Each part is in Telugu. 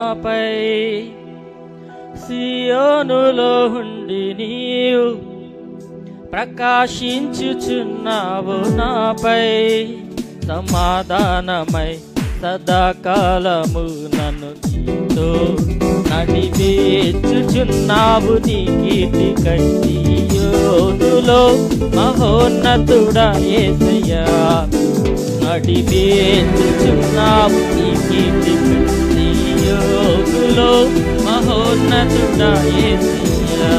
నాపై సియోనులో ఉండి నీవు ప్రకాశించుచున్నావు, నాపై సమాధానమై సదాకాలము నన్ను నీతో నడిపించుచున్నావు. నీ కీర్తికై సియోనులో మహోన్నతుడా యేసయ్యా నడిపించుచున్నావు. నీ కీర్తికై సియోనులో మహోన్నతుడా యేసయ్యా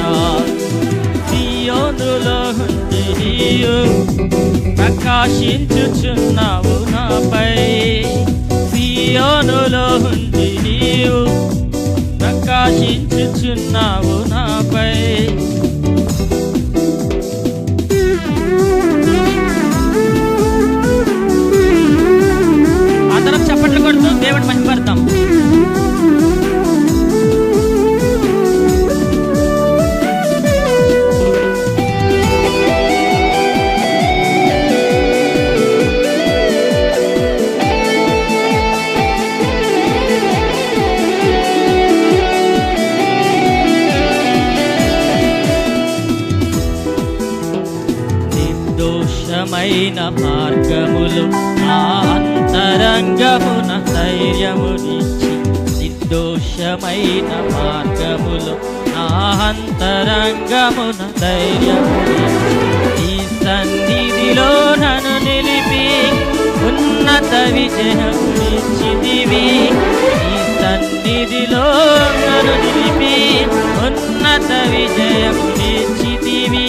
సియోనులో ఉండి నీవు ప్రకాశించుచున్నావు, నాపై సియోనులో ఉండి నీవు ప్రకాశించుచున్నావు, నాపై అందరం చప్పట్లు కొడుతూ దేవుని మహిమపడతాం. నిర్దోషమైన మార్గములు నా అంతరంగమున ధైర్యమునిచ్చి, నిర్దోషమైన మార్గములు నా అంతరంగమున ధైర్యమునిచ్చి, ఈ సన్నిధిలో నన్ను నిలిపి ఉన్నత విజయమునిచ్చితివి. ఈ సన్నిధిలో నన్ను నిలిపి ఉన్నత విజయమునిచ్చితివి.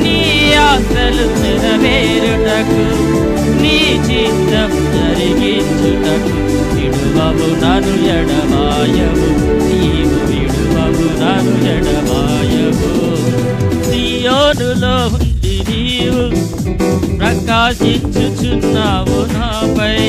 నీ ఆశలు నెరవేరుటకు, నీ చిత్తం జరిగించుటకు విడువవు నన్ను ఎడబాయవు, నీవు విడువవు నన్ను ఎడబాయవు. సియోనులో ఉండి నీవు ప్రకాశించుచున్నావు, నాపై